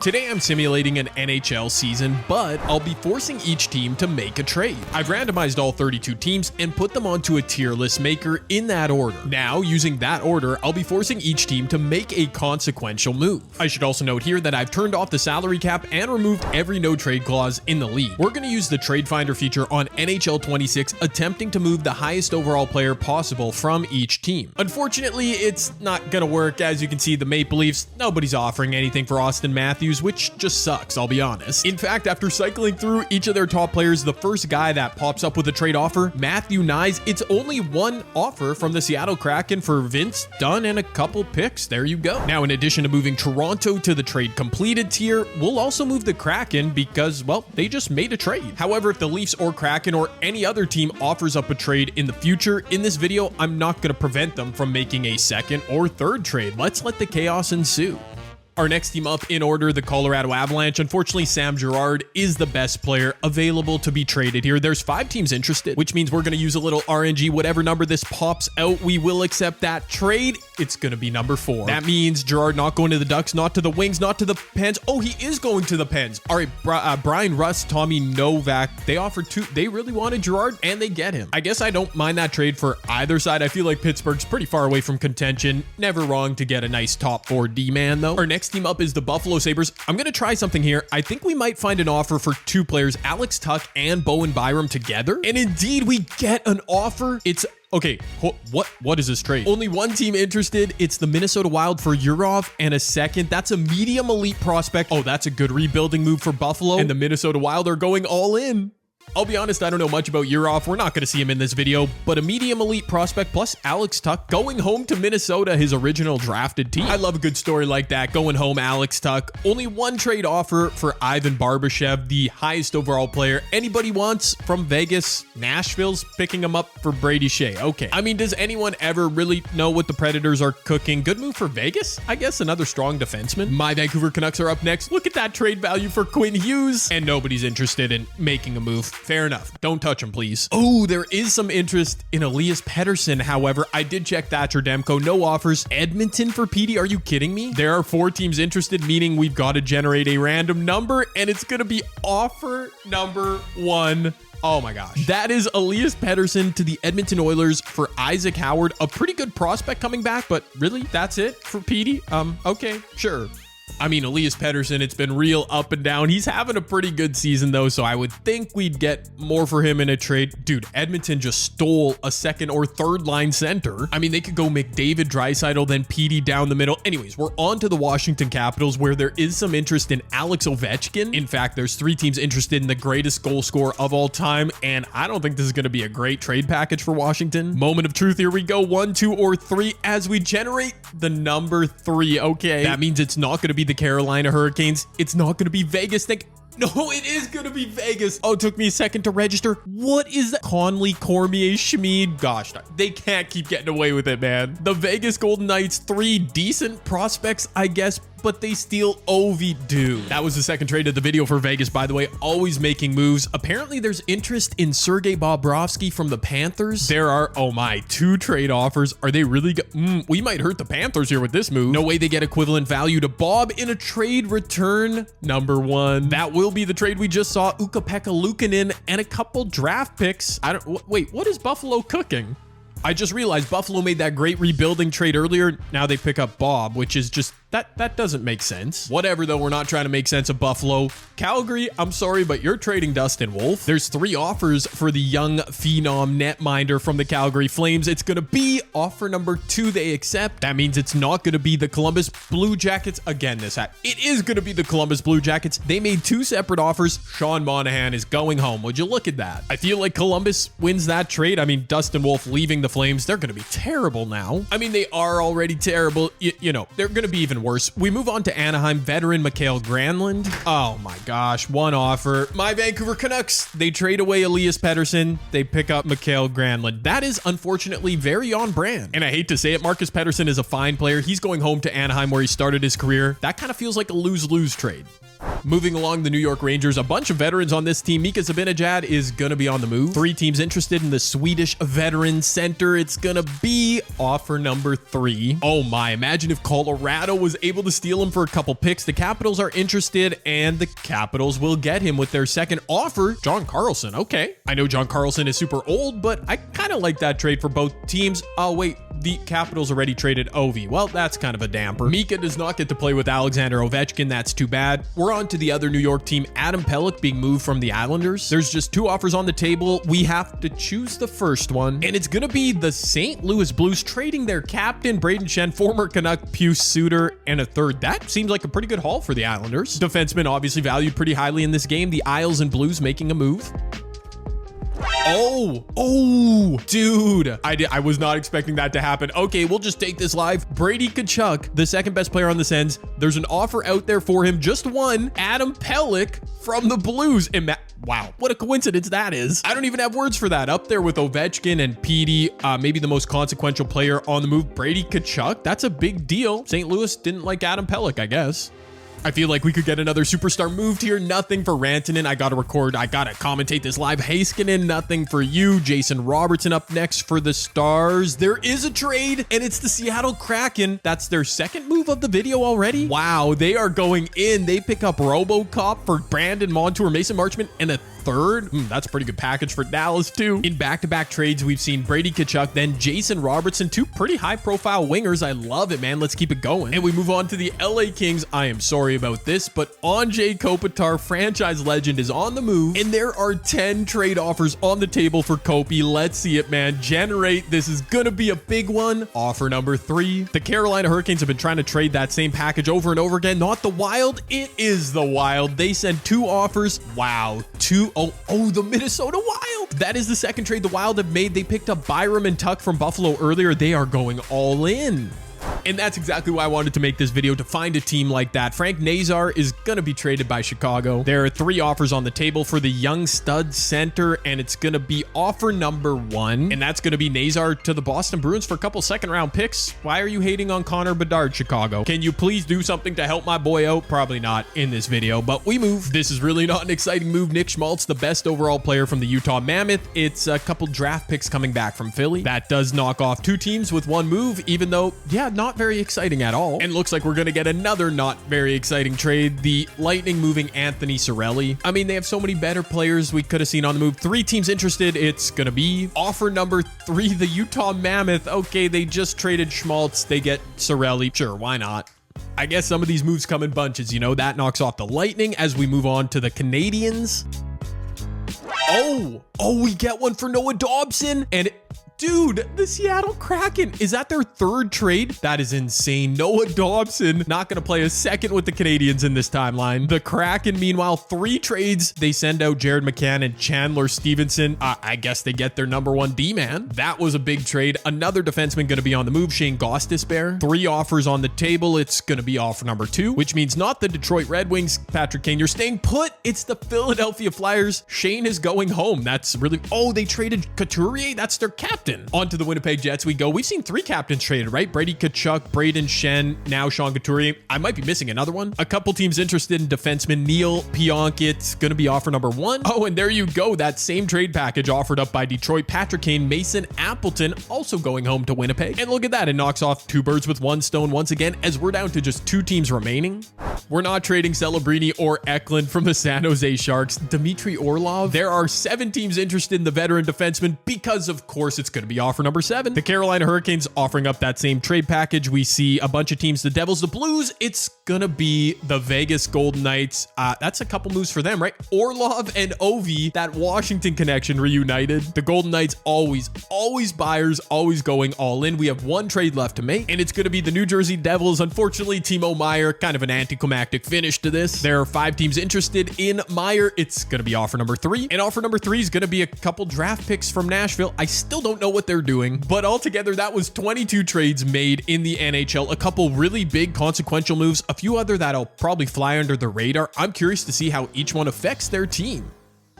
Today I'm simulating an NHL season, but I'll be forcing each team to make a trade. I've randomized all 32 teams and put them onto a tier list maker in that order. Now, using that order, I'll be forcing each team to make a consequential move. I should also note here that I've turned off the salary cap and removed every no trade clause in the league. We're going to use the trade finder feature on NHL 26, attempting to move the highest overall player possible from each team. Unfortunately, it's not going to work. As you can see, the Maple Leafs, nobody's offering anything for Austin Matthews, which just sucks, I'll be honest. In fact, after cycling through each of their top players, the first guy that pops up with a trade offer, Matthew Knies, it's only one offer from the Seattle Kraken for Vince Dunn and a couple picks. There you go. Now, in addition to moving Toronto to the trade completed tier, we'll also move the Kraken because, well, they just made a trade. However, if the Leafs or Kraken or any other team offers up a trade in the future, in this video, I'm not going to prevent them from making a second or third trade. Let's let the chaos ensue. Our next team up in order, the Colorado Avalanche. Unfortunately, Sam Girard is the best player available to be traded here. There's 5 teams interested, which means we're going to use a little RNG. Whatever number this pops out, we will accept that trade. It's going to be number 4. That means Girard not going to the Ducks, not to the Wings, not to the Pens. Oh, he is going to the Pens. All right, Brian Rust, Tommy Novak. They offered 2. They really wanted Girard, and they get him. I guess I don't mind that trade for either side. I feel like Pittsburgh's pretty far away from contention. Never wrong to get a nice top 4 D-man, though. Our next team up is the Buffalo Sabres. I'm going to try something here. I think we might find an offer for 2 players, Alex Tuch and Bowen Byram together. And indeed, we get an offer. It's okay. What is this trade? Only one team interested. It's the Minnesota Wild for Yurov and a second. That's a medium elite prospect. Oh, that's a good rebuilding move for Buffalo. And the Minnesota Wild are going all in. I'll be honest, I don't know much about Yurov. We're not going to see him in this video, but a medium elite prospect plus Alex Tuch going home to Minnesota, his original drafted team. I love a good story like that. Going home, Alex Tuch. Only one trade offer for Ivan Barbashev, the highest overall player anybody wants from Vegas. Nashville's picking him up for Brady Shea. Okay. I mean, does anyone ever really know what the Predators are cooking? Good move for Vegas? I guess another strong defenseman. My Vancouver Canucks are up next. Look at that trade value for Quinn Hughes. And nobody's interested in making a move. Fair enough. Don't touch him, please. Oh, there is some interest in Elias Pettersson. However, I did check Thatcher Demko. No offers. Edmonton for Petey. Are you kidding me? There are 4 teams interested, meaning we've got to generate a random number, and it's going to be offer number 1. Oh my gosh. That is Elias Pettersson to the Edmonton Oilers for Isaac Howard. A pretty good prospect coming back, but really, that's it for Petey? Okay, sure. I mean, Elias Pettersson, it's been real up and down. He's having a pretty good season, though, so I would think we'd get more for him in a trade. Dude, Edmonton just stole a second or third line center. I mean, they could go McDavid, Draisaitl, then Petey down the middle. Anyways, we're on to the Washington Capitals, where there is some interest in Alex Ovechkin. In fact, there's 3 teams interested in the greatest goal scorer of all time, and I don't think this is going to be a great trade package for Washington. Moment of truth, here we go. 1, 2, or 3 as we generate the number 3. Okay, that means it's not going to be the Carolina Hurricanes. It's not going to be Vegas. No, it is going to be Vegas. Oh, it took me a second to register. What is that? Conley, Cormier, Schmid. Gosh, they can't keep getting away with it, man. The Vegas Golden Knights, 3 decent prospects, I guess, but they steal Ovi. Dude, that was the second trade of the video for Vegas, by the way. Always making moves. Apparently, there's interest in Sergei Bobrovsky from the Panthers. There are, oh my, 2 trade offers. Are they really good? We might hurt the Panthers here with this move. No way they get equivalent value to Bob in a trade return. Number 1. That will be the trade we just saw. Ukko-Pekka Luukkonen and a couple draft picks. Wait, what is Buffalo cooking? I just realized Buffalo made that great rebuilding trade earlier. Now they pick up Bob, which is just, that doesn't make sense. Whatever, though, we're not trying to make sense of Buffalo. Calgary, I'm sorry, but you're trading Dustin Wolf. There's 3 offers for the young phenom netminder from the Calgary Flames. It's going to be offer number 2 they accept. That means it's not going to be the Columbus Blue Jackets. Again, it is going to be the Columbus Blue Jackets. They made 2 separate offers. Sean Monahan is going home. Would you look at that? I feel like Columbus wins that trade. I mean, Dustin Wolf leaving the Flames, they're going to be terrible now. I mean, they are already terrible. You know, they're going to be even worse. We move on to Anaheim, veteran Mikael Granlund. Oh my gosh, 1 offer. My Vancouver Canucks, they trade away Elias Pettersson. They pick up Mikael Granlund. That is unfortunately very on brand. And I hate to say it, Marcus Pettersson is a fine player. He's going home to Anaheim where he started his career. That kind of feels like a lose-lose trade. Moving along, the New York Rangers, a bunch of veterans on this team. Mika Zibanejad is going to be on the move. 3 teams interested in the Swedish veteran center. It's going to be offer number 3. Oh my, imagine if Colorado was able to steal him for a couple picks. The Capitals are interested, and the Capitals will get him with their second offer. John Carlson, okay. I know John Carlson is super old, but I kind of like that trade for both teams. Oh wait, the Capitals already traded Ovi. Well, that's kind of a damper. Mika does not get to play with Alexander Ovechkin. That's too bad. We're on to the other New York team, Adam Pelech being moved from the Islanders. There's just 2 offers on the table. We have to choose the first one, and it's going to be the St. Louis Blues trading their captain, Braden Shen, former Canuck Pius Suter, and a third. That seems like a pretty good haul for the Islanders. Defenseman obviously valued pretty highly in this game. The Isles and Blues making a move. Oh, dude. I was not expecting that to happen. Okay, we'll just take this live. Brady Tkachuk, the second best player on the Sens. There's an offer out there for him. Just one. Adam Pelech from the Blues. Wow, what a coincidence that is. I don't even have words for that. Up there with Ovechkin and Petey, maybe the most consequential player on the move, Brady Tkachuk. That's a big deal. St. Louis didn't like Adam Pelech, I guess. I feel like we could get another superstar moved here. Nothing for Rantanen. I gotta commentate this live. Heiskanen, nothing for you. Jason Robertson up next for the Stars. There is a trade, and it's the Seattle Kraken. That's their second move of the video already. Wow, they are going in. They pick up RoboCop for Brandon Montour, Mason Marchment, and a third. That's a pretty good package for Dallas too. In back-to-back trades, we've seen Brady Tkachuk, then Jason Robertson, 2 pretty high-profile wingers. I love it, man. Let's keep it going. And we move on to the LA Kings. I am sorry about this, but Anze Kopitar, franchise legend, is on the move, and there are 10 trade offers on the table for Kopi. Let's see it, man. Generate. This is gonna be a big one. Offer number 3. The Carolina Hurricanes have been trying to trade that same package over and over again. Not the Wild. It is the Wild. They send 2 offers. Wow. 2. Oh, the Minnesota Wild. That is the second trade the Wild have made. They picked up Byram and Tuck from Buffalo earlier. They are going all in. And that's exactly why I wanted to make this video, to find a team like that. Frank Nazar is going to be traded by Chicago. There are 3 offers on the table for the young stud center, and it's going to be offer number 1. And that's going to be Nazar to the Boston Bruins for a couple second-round picks. Why are you hating on Connor Bedard, Chicago? Can you please do something to help my boy out? Probably not in this video, but we move. This is really not an exciting move. Nick Schmaltz, the best overall player from the Utah Mammoth. It's a couple draft picks coming back from Philly. That does knock off 2 teams with 1 move, even though, yeah, not very exciting at all. And looks like we're going to get another not very exciting trade. The Lightning moving Anthony Cirelli. I mean, they have so many better players we could have seen on the move. 3 teams interested. It's going to be offer number 3, the Utah Mammoth. Okay, they just traded Schmaltz. They get Cirelli. Sure, why not? I guess some of these moves come in bunches. You know, that knocks off the Lightning as we move on to the Canadiens. Oh, we get one for Noah Dobson. And dude, the Seattle Kraken, is that their 3rd trade? That is insane. Noah Dobson not going to play a second with the Canadiens in this timeline. The Kraken, meanwhile, 3 trades. They send out Jared McCann and Chandler Stevenson. I guess they get their number 1 D-man. That was a big trade. Another defenseman going to be on the move, Shane Gostisbehere. 3 offers on the table. It's going to be offer number 2, which means not the Detroit Red Wings. Patrick Kane, you're staying put. It's the Philadelphia Flyers. Shane is going home. That's really... Oh, they traded Couturier. That's their captain. On to the Winnipeg Jets we go. We've seen 3 captains traded, right? Brady Tkachuk, Braden Shen, now Sean Couturier. I might be missing another one. A couple teams interested in defenseman Neil Pionk. It's going to be offer number 1. Oh, and there you go. That same trade package offered up by Detroit. Patrick Kane, Mason Appleton also going home to Winnipeg. And look at that. It knocks off 2 birds with 1 stone once again, as we're down to just 2 teams remaining. We're not trading Celebrini or Eklund from the San Jose Sharks. Dmitry Orlov. There are 7 teams interested in the veteran defenseman because, of course, it's going to be offer number 7. The Carolina Hurricanes offering up that same trade package. We see a bunch of teams, the Devils, the Blues. It's going to be the Vegas Golden Knights. That's a couple moves for them, right? Orlov and Ovi, that Washington connection reunited. The Golden Knights always buyers, always going all in. We have 1 trade left to make, and it's going to be the New Jersey Devils. Unfortunately, Timo Meier, kind of an anticlimactic finish to this. There are 5 teams interested in Meier. It's going to be offer number 3, and offer number 3 is going to be a couple draft picks from Nashville. I still don't know what they're doing, but altogether that was 22 trades made in the NHL. A couple really big consequential moves, a few other that'll probably fly under the radar. I'm curious to see how each one affects their team.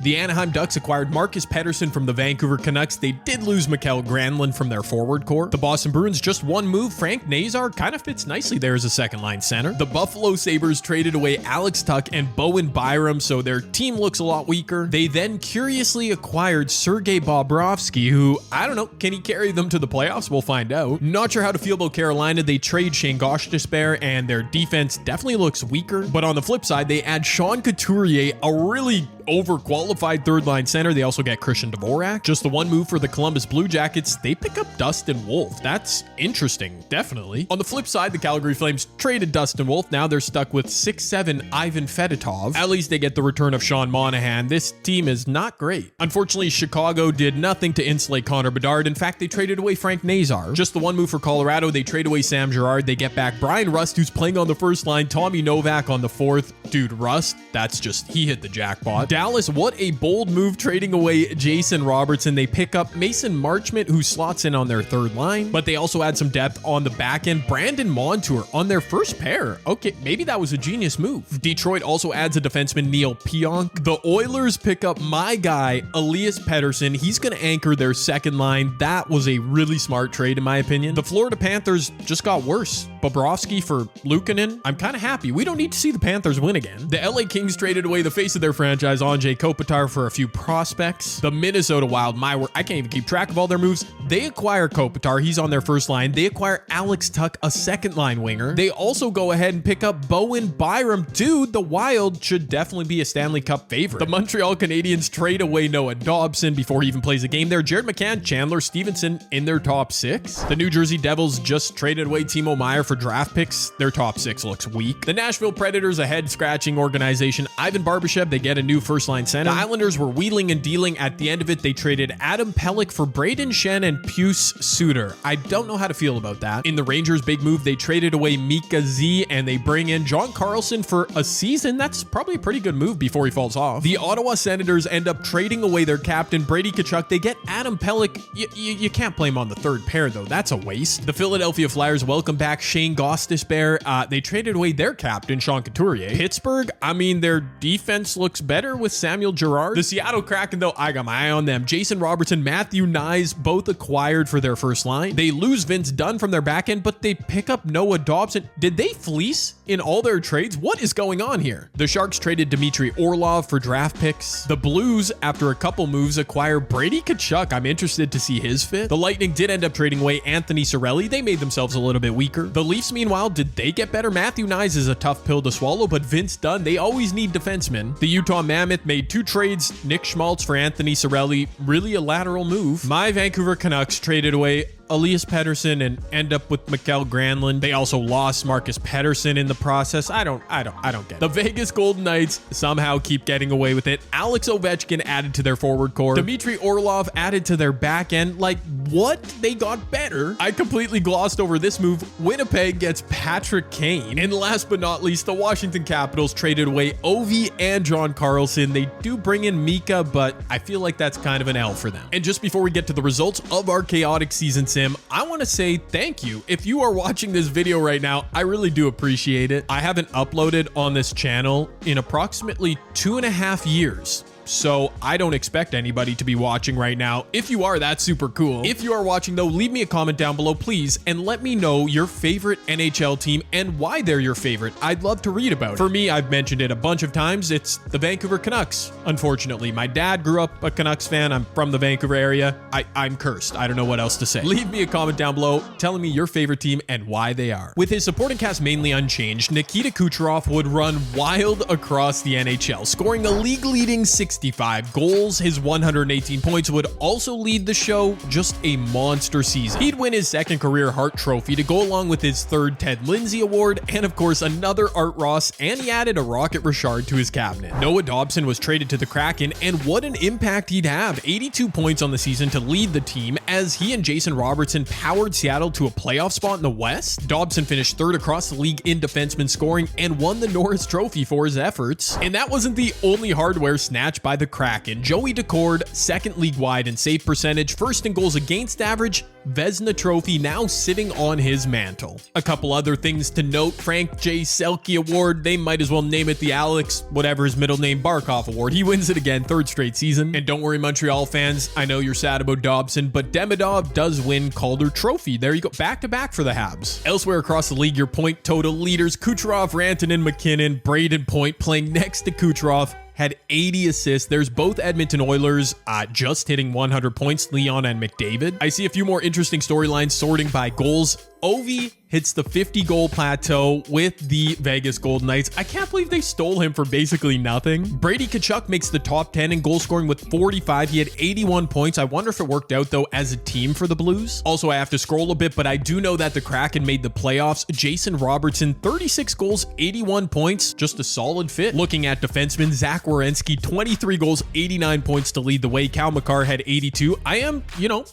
The Anaheim Ducks acquired Marcus Pettersson from the Vancouver Canucks. They did lose Mikael Granlund from their forward core. The Boston Bruins just one move. Frank Nazar kind of fits nicely there as a second line center. The Buffalo Sabres traded away Alex Tuch and Bowen Byram, so their team looks a lot weaker. They then curiously acquired Sergei Bobrovsky, who, I don't know, can he carry them to the playoffs? We'll find out. Not sure how to feel about Carolina. They trade Shane Gostisbehere, and their defense definitely looks weaker. But on the flip side, they add Sean Couturier, a really overqualified third line center. They also get Christian Dvorak. Just the one move for the Columbus Blue Jackets, they pick up Dustin Wolf. That's interesting, definitely. On the flip side, the Calgary Flames traded Dustin Wolf. Now they're stuck with 6'7" Ivan Fedotov. At least they get the return of Sean Monahan. This team is not great. Unfortunately, Chicago did nothing to insulate Connor Bedard. In fact, they traded away Frank Nazar. Just the one move for Colorado, they trade away Sam Girard. They get back Brian Rust, who's playing on the first line, Tommy Novak on the fourth. Dude, Rust, that's just, he hit the jackpot. Dallas, what a bold move, trading away Jason Robertson. They pick up Mason Marchment, who slots in on their third line, but they also add some depth on the back end. Brandon Montour on their first pair. Okay, maybe that was a genius move. Detroit also adds a defenseman, Neil Pionk. The Oilers pick up my guy, Elias Pettersson. He's going to anchor their second line. That was a really smart trade, in my opinion. The Florida Panthers just got worse. Bobrovsky for Luukkonen. I'm kind of happy. We don't need to see the Panthers win again. The LA Kings traded away the face of their franchise, Anze Kopitar, for a few prospects. The Minnesota Wild, I can't even keep track of all their moves. They acquire Kopitar. He's on their first line. They acquire Alex Tuch, a second line winger. They also go ahead and pick up Bowen Byram. Dude, the Wild should definitely be a Stanley Cup favorite. The Montreal Canadiens trade away Noah Dobson before he even plays a game there. Jared McCann, Chandler Stevenson in their top six. The New Jersey Devils just traded away Timo Meier for draft picks. Their top six looks weak. The Nashville Predators, a head-scratching organization. Ivan Barbashev, they get a new first-line center. The Islanders were wheeling and dealing. At the end of it, they traded Adam Pelech for Braden Shen and Pius Suter. I don't know how to feel about that. In the Rangers' big move, they traded away Mika Z, and they bring in John Carlson for a season. That's probably a pretty good move before he falls off. The Ottawa Senators end up trading away their captain, Brady Tkachuk. They get Adam Pelech. You can't play him on the third pair, though. That's a waste. The Philadelphia Flyers welcome back Shane Gostisbehere. They traded away their captain, Sean Couturier. Pittsburgh, I mean, their defense looks better with Samuel Girard. The Seattle Kraken, though, I got my eye on them. Jason Robertson, Matthew Nyes, both acquired for their first line. They lose Vince Dunn from their back end, but they pick up Noah Dobson. Did they fleece in all their trades? What is going on here? The Sharks traded Dmitry Orlov for draft picks. The Blues, after a couple moves, acquire Brady Tkachuk. I'm interested to see his fit. The Lightning did end up trading away Anthony Cirelli. They made themselves a little bit weaker. The Leafs, meanwhile, did they get better? Matthew Nyes is a tough pill to swallow, but Vince Dunn, they always need defensemen. The Utah Mammoth made two trades, Nick Schmaltz for Anthony Cirelli. Really a lateral move. My Vancouver Canucks traded away Elias Pettersson and end up with Mikael Granlund. They also lost Marcus Pettersson in the process. I don't get it. The Vegas Golden Knights somehow keep getting away with it. Alex Ovechkin added to their forward core. Dmitry Orlov added to their back end. Like, what? They got better. I completely glossed over this move. Winnipeg gets Patrick Kane. And last but not least, the Washington Capitals traded away Ovi and John Carlson. They do bring in Mika, but I feel like that's kind of an L for them. And just before we get to the results of our chaotic season, I want to say thank you. If you are watching this video right now, I really do appreciate it. I haven't uploaded on this channel in approximately 2.5 years. So I don't expect anybody to be watching right now. If you are, that's super cool. If you are watching though, leave me a comment down below, please, and let me know your favorite NHL team and why they're your favorite. I'd love to read about it. For me, I've mentioned it a bunch of times. It's the Vancouver Canucks. Unfortunately, my dad grew up a Canucks fan. I'm from the Vancouver area. I'm cursed. I don't know what else to say. Leave me a comment down below telling me your favorite team and why they are. With his supporting cast mainly unchanged, Nikita Kucherov would run wild across the NHL, scoring a league-leading 65 goals. His 118 points would also lead the show. Just a monster season. He'd win his second career Hart Trophy to go along with his third Ted Lindsay Award, and of course another Art Ross, and he added a Rocket Richard to his cabinet. Noah Dobson was traded to the Kraken, and what an impact he'd have. 82 points on the season to lead the team as he and Jason Robertson powered Seattle to a playoff spot in the West. Dobson finished third across the league in defenseman scoring and won the Norris Trophy for his efforts. And that wasn't the only hardware snatch match by the Kraken. Joey Decord, second league-wide in save percentage, first in goals against average, Vezina Trophy now sitting on his mantle. A couple other things to note: Frank J. Selke Award, they might as well name it the Alex, whatever his middle name, Barkov Award. He wins it again, third straight season. And don't worry, Montreal fans, I know you're sad about Dobson, but Demidov does win Calder Trophy. There you go, back-to-back for the Habs. Elsewhere across the league, your point total leaders: Kucherov, Rantanen, McKinnon, Braden Point playing next to Kucherov, had 80 assists. There's both Edmonton Oilers just hitting 100 points, Leon and McDavid. I see a few more interesting storylines sorting by goals. Ovi hits the 50-goal plateau with the Vegas Golden Knights. I can't believe they stole him for basically nothing. Brady Tkachuk makes the top 10 in goal scoring with 45. He had 81 points. I wonder if it worked out, though, as a team for the Blues. Also, I have to scroll a bit, but I do know that the Kraken made the playoffs. Jason Robertson, 36 goals, 81 points. Just a solid fit. Looking at defensemen, Zach Werenski, 23 goals, 89 points to lead the way. Cal McCarr had 82. I am,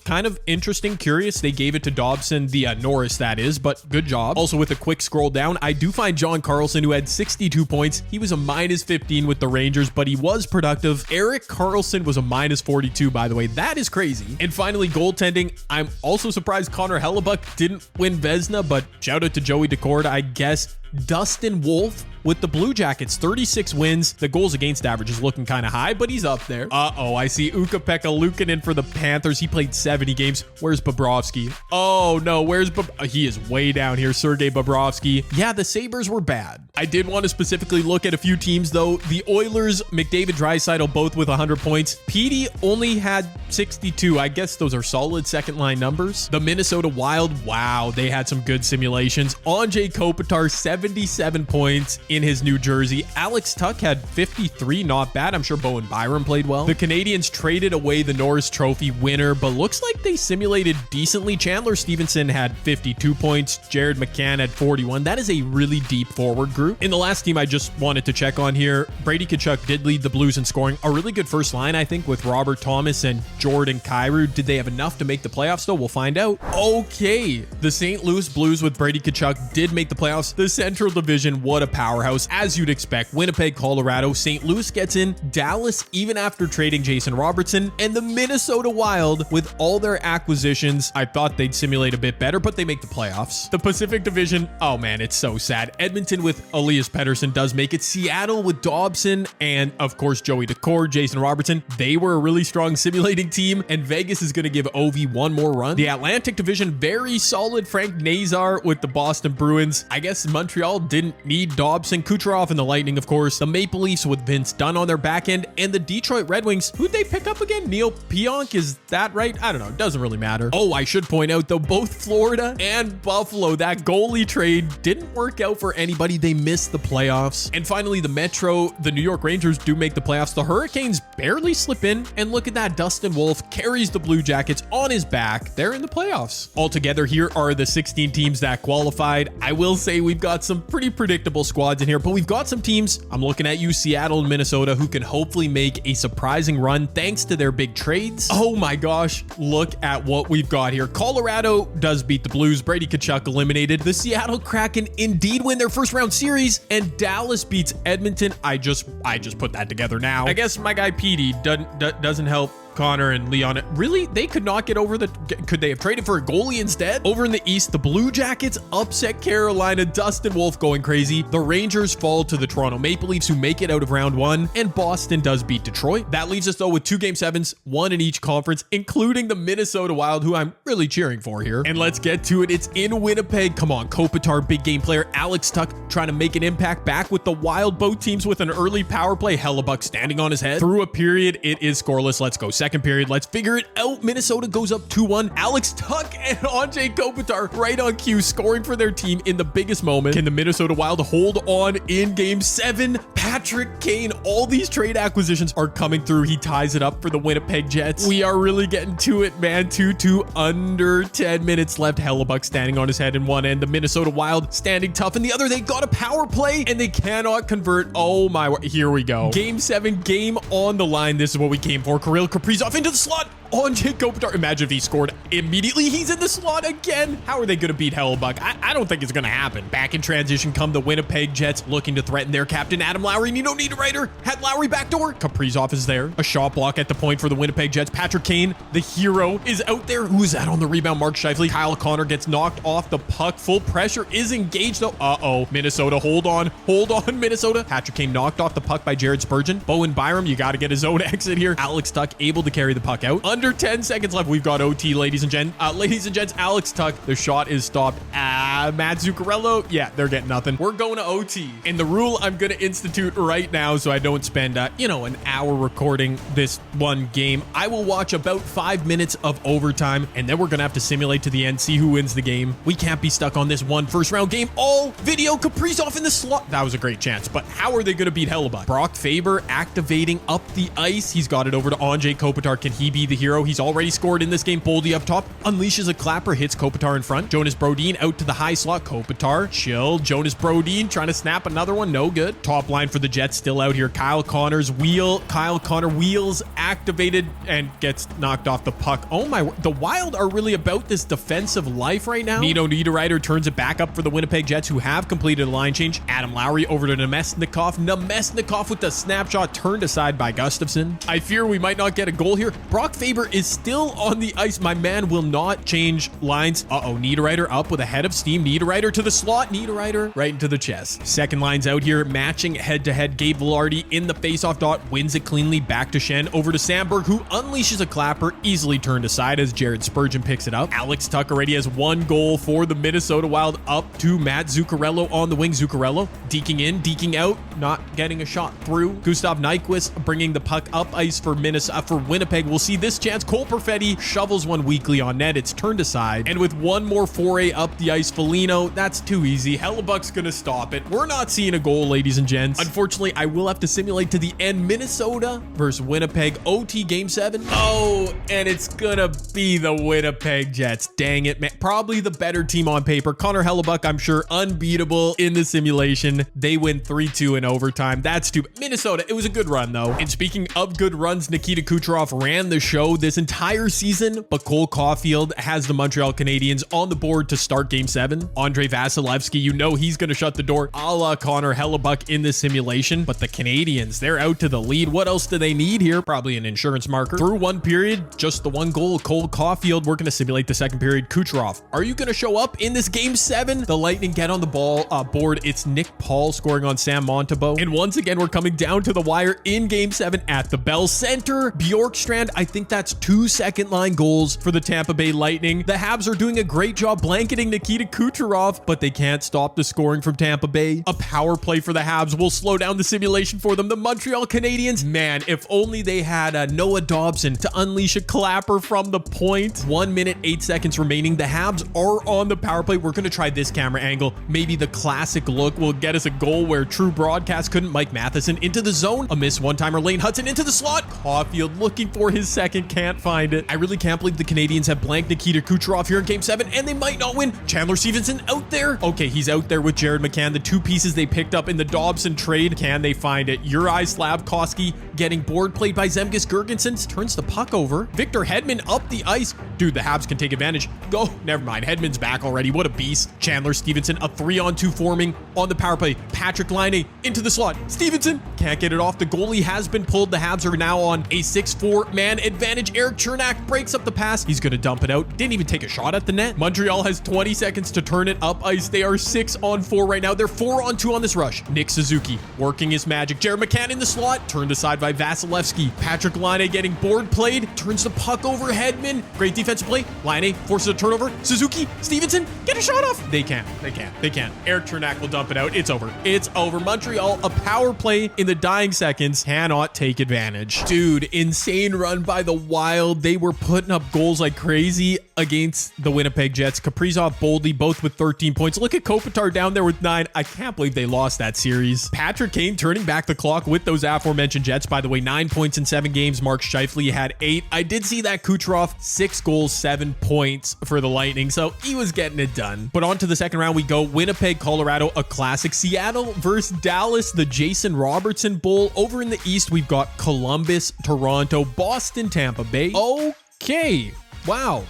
kind of interesting, curious. They gave it to Dobson, the Norris, that is, but good job. Also, with a quick scroll down, I do find John Carlson, who had 62 points. He was a minus 15 with the Rangers, but he was productive. Eric Carlson was a minus 42, by the way. That is crazy. And finally, goaltending. I'm also surprised Connor Hellebuck didn't win Vezina, but shout out to Joey Decord, I guess. Dustin Wolf with the Blue Jackets, 36 wins. The goals against average is looking kind of high, but he's up there. I see Ukko-Pekka Luukkonen for the Panthers. He played 70 games. Where's Bobrovsky? Oh no, where's he is way down here, Sergei Bobrovsky. Yeah, the Sabres were bad. I did want to specifically look at a few teams though. The Oilers, McDavid, Draisaitl both with 100 points. Petey only had 62. I guess those are solid second line numbers. The Minnesota Wild, wow, they had some good simulations. Anze Kopitar, 77 points in his New Jersey. Alex Tuck had 53, not bad. I'm sure Bowen Byram played well. The Canadians traded away the Norris Trophy winner, but looks like they simulated decently. Chandler Stevenson had 52 points. Jared McCann had 41. That is a really deep forward group. In the last team I just wanted to check on here, Brady Tkachuk did lead the Blues in scoring. A really good first line, I think, with Robert Thomas and Jordan Kyrou. Did they have enough to make the playoffs, though? We'll find out. Okay, the St. Louis Blues with Brady Tkachuk did make the playoffs. The Central Division, what a powerhouse, as you'd expect. Winnipeg, Colorado, St. Louis gets in, Dallas, even after trading Jason Robertson, and the Minnesota Wild, with all their acquisitions, I thought they'd simulate a bit better, but they make the playoffs. The Pacific Division, oh man, it's so sad. Edmonton with Elias Pettersson does make it. Seattle with Dobson and, of course, Joey Decord, Jason Robertson. They were a really strong simulating team, and Vegas is going to give Ovi one more run. The Atlantic Division, very solid. Frank Nazar with the Boston Bruins. I guess Montreal didn't need Dobson. Kucherov and the Lightning, of course. The Maple Leafs with Vince Dunn on their back end, and the Detroit Red Wings. Who'd they pick up again? Neil Pionk, is that right? I don't know. It doesn't really matter. Oh, I should point out, though, both Florida and Buffalo, that goalie trade didn't work out for anybody. They missed the playoffs. And finally, the Metro, the New York Rangers do make the playoffs. The Hurricanes barely slip in, and look at that. Dustin Wolf carries the Blue Jackets on his back. They're in the playoffs. Altogether, here are the 16 teams that qualified. I will say we've got some pretty predictable squads in here, but we've got some teams, I'm looking at you, Seattle and Minnesota, who can hopefully make a surprising run thanks to their big trades. Oh my gosh, look at what we've got here. Colorado does beat the Blues. Brady Tkachuk eliminated. The Seattle Kraken indeed win their first round series, and Dallas beats Edmonton. I just put that together now. I guess my guy Petey doesn't help Connor and Leon. Really? They could not get over could they have traded for a goalie instead? Over in the East, the Blue Jackets upset Carolina. Dustin Wolf going crazy. The Rangers fall to the Toronto Maple Leafs, who make it out of round one, and Boston does beat Detroit. That leaves us though with 2 Game 7s, one in each conference, including the Minnesota Wild, who I'm really cheering for here. And let's get to it. It's in Winnipeg. Come on, Kopitar, big game player. Alex Tuck trying to make an impact back with the Wild. Both teams with an early power play. Hellebuck standing on his head. Through a period, it is scoreless. Let's go second period. Let's figure it out. Minnesota goes up 2-1. Alex Tuck and Anze Kopitar right on cue, scoring for their team in the biggest moment. Can the Minnesota Wild hold on in Game 7? Patrick Kane, all these trade acquisitions are coming through. He ties it up for the Winnipeg Jets. We are really getting to it, man. 2-2, under 10 minutes left. Hellebuck standing on his head in one end. The Minnesota Wild standing tough in the other. They got a power play and they cannot convert. Oh my, here we go. Game 7, game on the line. This is what we came for. Kirill Kaprizov into the slot. Anze Kopitar. Imagine if he scored immediately. He's in the slot again. How are they going to beat Hellebuck? I don't think it's going to happen. Back in transition come the Winnipeg Jets, looking to threaten their captain, Adam Lowry. Nino Niederreiter had Lowry backdoor. Kaprizov is there. A shot block at the point for the Winnipeg Jets. Patrick Kane, the hero, is out there. Who's that on the rebound? Mark Scheifele. Kyle Connor gets knocked off the puck. Full pressure is engaged, though. Uh-oh. Minnesota, hold on, Minnesota. Patrick Kane knocked off the puck by Jared Spurgeon. Bowen Byram, you got to get his own exit here. Alex Tuck able to carry the puck out. Under 10 seconds left. We've got OT, ladies and gents. Alex Tuck, the shot is stopped. Matt Zuccarello, yeah, they're getting nothing. We're going to OT. And the rule I'm going to institute right now so I don't spend, an hour recording this one game. I will watch about 5 minutes of overtime, and then we're going to have to simulate to the end, see who wins the game. We can't be stuck on this one first round game. All video. Kaprizov in the slot. That was a great chance, but how are they going to beat Hellebuck? Brock Faber activating up the ice. He's got it over to Anze Kopitar. Can he be the hero? He's already scored in this game. Boldy up top. Unleashes a clapper. Hits Kopitar in front. Jonas Brodin out to the high slot. Kopitar. Chill. Jonas Brodin trying to snap another one. No good. Top line for the Jets still out here. Kyle Connor wheels activated and gets knocked off the puck. Oh my, the Wild are really about this defensive life right now. Nino Niederreiter turns it back up for the Winnipeg Jets, who have completed a line change. Adam Lowry over to Nemesnikov with the snapshot turned aside by Gustafsson. I fear we might not get a goal here. Brock Faber is still on the ice. My man will not change lines. Niederreiter up with a head of steam. Niederreiter to the slot. Niederreiter right into the chest. Second line's out here, matching head-to-head. Gabe Velarde in the face-off dot, wins it cleanly. Back to Shen, over to Sandberg, who unleashes a clapper, easily turned aside as Jared Spurgeon picks it up. Alex Tuck already has one goal for the Minnesota Wild, up to Matt Zuccarello on the wing. Zuccarello deking in, deking out, not getting a shot through. Gustav Nyquist bringing the puck up ice for Winnipeg. We'll see this chance. Cole Perfetti shovels one weakly on net. It's turned aside. And with one more foray up the ice, Foligno, that's too easy. Hellebuck's gonna stop it. We're not seeing a goal, ladies and gents. Unfortunately, I will have to simulate to the end. Minnesota versus Winnipeg, OT Game 7. Oh, and it's gonna be the Winnipeg Jets. Dang it, man. Probably the better team on paper. Connor Hellebuck, I'm sure, unbeatable in the simulation. They win 3-2 in overtime. That's stupid. Minnesota, it was a good run, though. And speaking of good runs, Nikita Kucherov ran the show this entire season, but Cole Caulfield has the Montreal Canadiens on the board to start Game 7. Andrei Vasilevsky, you know he's going to shut the door, a la Connor Hellebuck in this simulation. But the Canadiens, they're out to the lead. What else do they need here? Probably an insurance marker. Through one period, just the one goal. Cole Caulfield, we're going to simulate the second period. Kucherov, are you going to show up in this Game 7? The Lightning get on the ball board. It's Nick Paul scoring on Sam Montembeault. And once again, we're coming down to the wire in Game 7 at the Bell Center. Bjorkstrand, I think that's 2 second line goals for the Tampa Bay Lightning. The Habs are doing a great job blanketing Nikita Kucherov, but they can't stop the scoring from Tampa Bay. A power play for the Habs will slow down the simulation for them. The Montreal Canadiens, man, if only they had Noah Dobson to unleash a clapper from the point. 1 minute, 8 seconds remaining. The Habs are on the power play. We're going to try this camera angle. Maybe the classic look will get us a goal where true broadcast couldn't. Mike Matheson into the zone. A miss one-timer. Lane Hudson into the slot. Caulfield looking for his second. Can't find it. I really can't believe the Canadiens have blanked Nikita Kucherov here in Game 7, and they might not win. Chandler Stevenson out there. Okay, he's out there with Jared McCann. The two pieces they picked up in the Dobson trade. Can they find it? Juraj Slafkovsky getting board played by Zemgus Girgensons. Turns the puck over. Victor Hedman up the ice. Dude, the Habs can take advantage. Go. Never mind. Hedman's back already. What a beast. Chandler Stevenson, a 3-on-2 forming on the power play. Patrick Laine into the slot. Stevenson can't get it off. The goalie has been pulled. The Habs are now on a 6-4 man advantage. Eric Chernak breaks up the pass. He's going to dump it out. Didn't even take a shot at the net. Montreal has 20 seconds to turn it up ice. They are 6-on-4 right now. They're 4-on-2 on this rush. Nick Suzuki working his magic. Jared McCann in the slot. Turned aside by Vasilevsky. Patrick Laine getting board played. Turns the puck over Hedman. Great defensive play. Laine forces a turnover. Suzuki, Stevenson, get a shot off. They can't. Eric Chernak will dump it out. It's over. It's over. Montreal, a power play in the dying seconds, cannot take advantage. Dude, insane run by the Wild. They were putting up goals like crazy against the Winnipeg Jets. Kaprizov, Boldy, both with 13 points. Look at Kopitar down there with 9. I can't believe they lost that series. Patrick Kane turning back the clock with those aforementioned Jets. By the way, 9 points in 7 games. Mark Scheifele had 8. I did see that Kucherov, 6 goals, 7 points for the Lightning, so he was getting it done. But on to the second round we go. Winnipeg, Colorado, a classic. Seattle versus Dallas, the Jason Robertson Bowl. Over in the East, we've got Columbus, Toronto, Boston, Tampa Bay. Okay. Wow.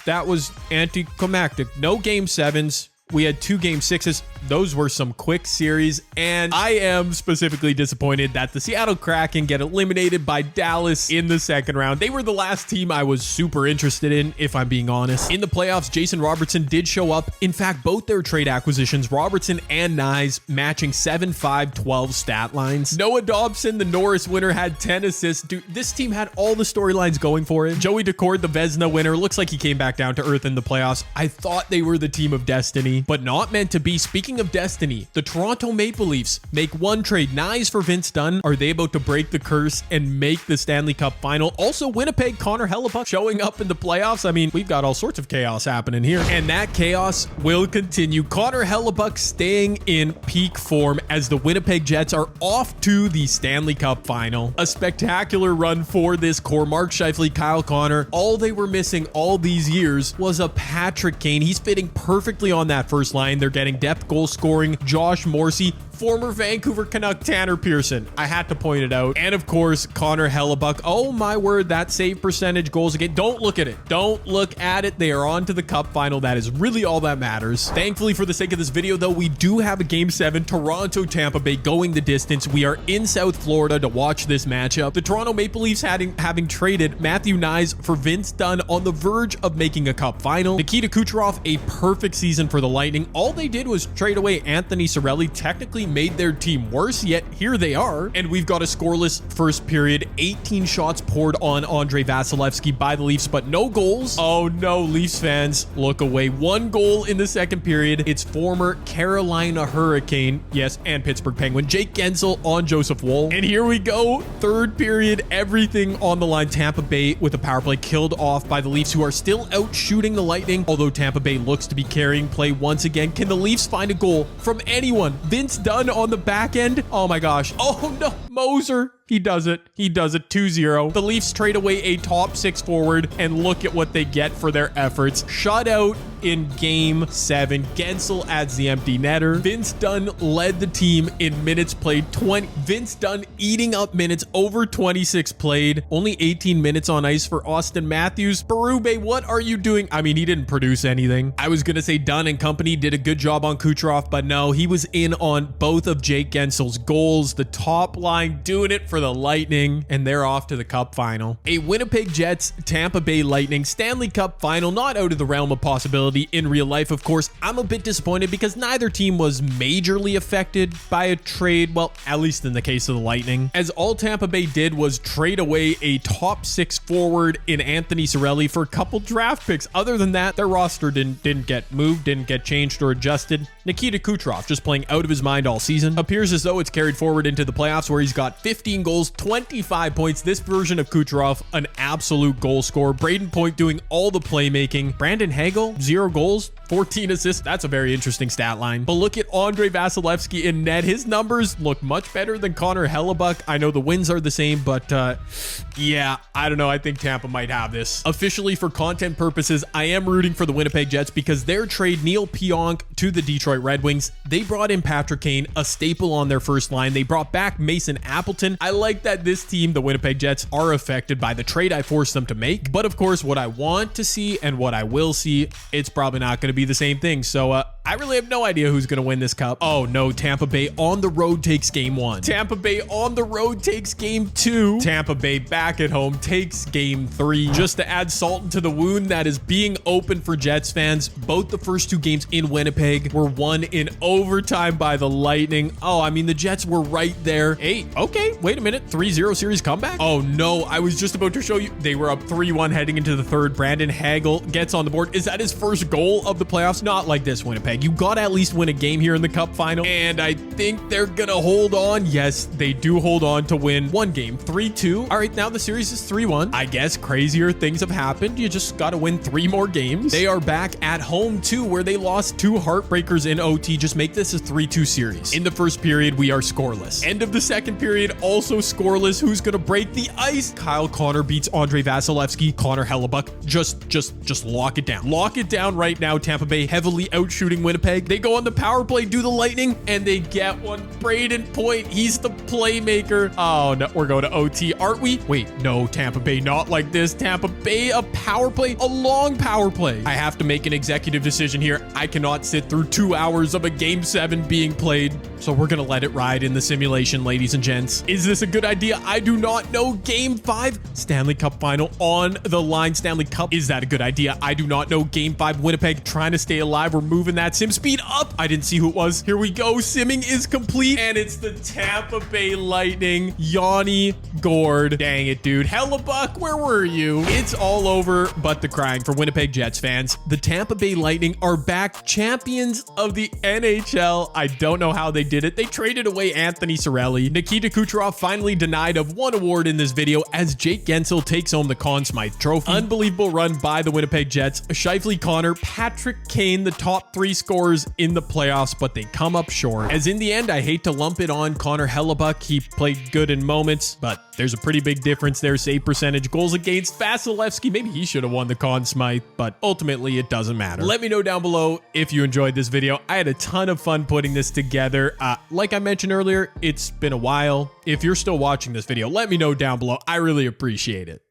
That was anticlimactic. No game 7s. We had 2 game 6s. Those were some quick series, and I am specifically disappointed that the Seattle Kraken get eliminated by Dallas in the second round. They were the last team I was super interested in, if I'm being honest. In the playoffs, Jason Robertson did show up. In fact, both their trade acquisitions, Robertson and Nyes, matching 7-5-12 stat lines. Noah Dobson, the Norris winner, had 10 assists. Dude, this team had all the storylines going for it. Joey Decord, the Vezina winner, looks like he came back down to earth in the playoffs. I thought they were the team of destiny, but not meant to be. Speaking of destiny, the Toronto Maple Leafs make one trade. Nyes for Vince Dunn. Are they about to break the curse and make the Stanley Cup final? Also, Winnipeg, Connor Hellebuyck showing up in the playoffs. I mean, we've got all sorts of chaos happening here, and that chaos will continue. Connor Hellebuyck staying in peak form as the Winnipeg Jets are off to the Stanley Cup final. A spectacular run for this core. Mark Scheifele, Kyle Connor. All they were missing all these years was a Patrick Kane. He's fitting perfectly on that first line. They're getting depth goal scoring. Josh Morrissey, former Vancouver Canuck Tanner Pearson. I had to point it out. And of course, Connor Hellebuyck. Oh my word, that save percentage, goals again. Don't look at it. Don't look at it. They are on to the Cup final. That is really all that matters. Thankfully, for the sake of this video, though, we do have a Game 7, Toronto, Tampa Bay going the distance. We are in South Florida to watch this matchup. The Toronto Maple Leafs having traded Matthew Nyes for Vince Dunn on the verge of making a Cup final. Nikita Kucherov, a perfect season for the Lightning. All they did was trade away Anthony Cirelli, technically made their team worse, yet here they are. And we've got a scoreless first period. 18 shots poured on Andrei Vasilevskiy by the Leafs, but no goals. Oh no, Leafs fans, look away. 1 goal in the second period. It's former Carolina Hurricane, yes, and Pittsburgh Penguin, Jake Gensel on Joseph Woll. And here we go. Third period, everything on the line. Tampa Bay with a power play killed off by the Leafs, who are still out shooting the Lightning, although Tampa Bay looks to be carrying play once again. Can the Leafs find a goal from anyone? Vince Dunn on the back end. Oh my gosh. Oh no, Moser. He does it. He does it. 2-0. The Leafs trade away a top 6 forward, and look at what they get for their efforts. Shutout in Game 7. Gensel adds the empty netter. Vince Dunn led the team in minutes played. 20. Vince Dunn eating up minutes, over 26 played. Only 18 minutes on ice for Austin Matthews. Berube, what are you doing? I mean, he didn't produce anything. I was going to say Dunn and company did a good job on Kucherov, but no, he was in on both of Jake Gensel's goals. The top line doing it for the Lightning, and they're off to the Cup final. A Winnipeg Jets, Tampa Bay Lightning Stanley Cup final, not out of the realm of possibility in real life, of course. I'm a bit disappointed because neither team was majorly affected by a trade, well, at least in the case of the Lightning, as all Tampa Bay did was trade away a top 6 forward in Anthony Cirelli for a couple draft picks. Other than that, their roster didn't get moved, didn't get changed or adjusted. Nikita Kucherov, just playing out of his mind all season, appears as though it's carried forward into the playoffs, where he's got 15 goals, 25 points. This version of Kucherov, an absolute goal scorer. Braden Point doing all the playmaking. Brandon Hagel, 0 goals, 14 assists. That's a very interesting stat line. But look at Andrei Vasilevskiy in net. His numbers look much better than Connor Hellebuyck. I know the wins are the same, but yeah, I don't know. I think Tampa might have this. Officially, for content purposes, I am rooting for the Winnipeg Jets because their trade Neil Pionk to the Detroit Red Wings, they brought in Patrick Kane, a staple on their first line. They brought back Mason Appleton. I like that this team, the Winnipeg Jets, are affected by the trade I forced them to make. But of course, what I want to see and what I will see, it's probably not going to be the same thing. So I really have no idea who's going to win this cup. Oh no, Tampa Bay on the road takes Game 1. Tampa Bay on the road takes Game 2. Tampa Bay back at home takes Game 3. Just to add salt into the wound that is being open for Jets fans, both the first 2 games in Winnipeg were won in overtime by the Lightning. Oh, I mean, the Jets were right there. Hey, okay, wait a minute. 3-0 series comeback? Oh no, I was just about to show you. They were up 3-1 heading into the third. Brandon Hagel gets on the board. Is that his first goal of the playoffs? Not like this, Winnipeg. You got to at least win a game here in the Cup final, and I think they're gonna hold on. Yes, they do hold on to win 1 game, 3-2. All right, now the series is 3-1. I guess crazier things have happened. You just got to win 3 more games. They are back at home too, where they lost 2 heartbreakers in OT. Just make this a 3-2 series. In the first period, we are scoreless. End of the second period, also scoreless. Who's gonna break the ice? Kyle Connor beats Andrei Vasilevskiy. Connor Hellebuyck, just lock it down. Lock it down right now. Tampa Bay heavily out shooting Winnipeg. They go on the power play, do the Lightning, and they get one. Braden Point, he's the playmaker. Oh, no, we're going to OT, aren't we? Wait, no, Tampa Bay, not like this. Tampa Bay, a power play, a long power play. I have to make an executive decision here. I cannot sit through 2 hours of a Game 7 being played, so we're going to let it ride in the simulation, ladies and gents. Is this a good idea? I do not know. Game 5, Stanley Cup final on the line. Stanley Cup, is that a good idea? I do not know. Game 5, Winnipeg trying to stay alive. We're moving that sim speed up. I didn't see who it was. Here we go. Simming is complete, and it's the Tampa Bay Lightning. Yanni Gourde. Dang it, dude. Hellebuck, where were you? It's all over but the crying for Winnipeg Jets fans. The Tampa Bay Lightning are back, champions of the NHL. I don't know how they did it. They traded away Anthony Cirelli. Nikita Kucherov finally denied of one award in this video as Jake Gensel takes home the Conn Smythe Trophy. Unbelievable run by the Winnipeg Jets. Shifley, Connor, Patrick Kane, the top 3 scorers in the playoffs, but they come up short. As in the end, I hate to lump it on Connor Hellebuck. He played good in moments, but there's a pretty big difference there. Save percentage, goals against. Vasilevsky, maybe he should have won the Conn Smythe, but ultimately it doesn't matter. Let me know down below if you enjoyed this video. I had a ton of fun putting this together. Like I mentioned earlier, it's been a while. If you're still watching this video, let me know down below. I really appreciate it.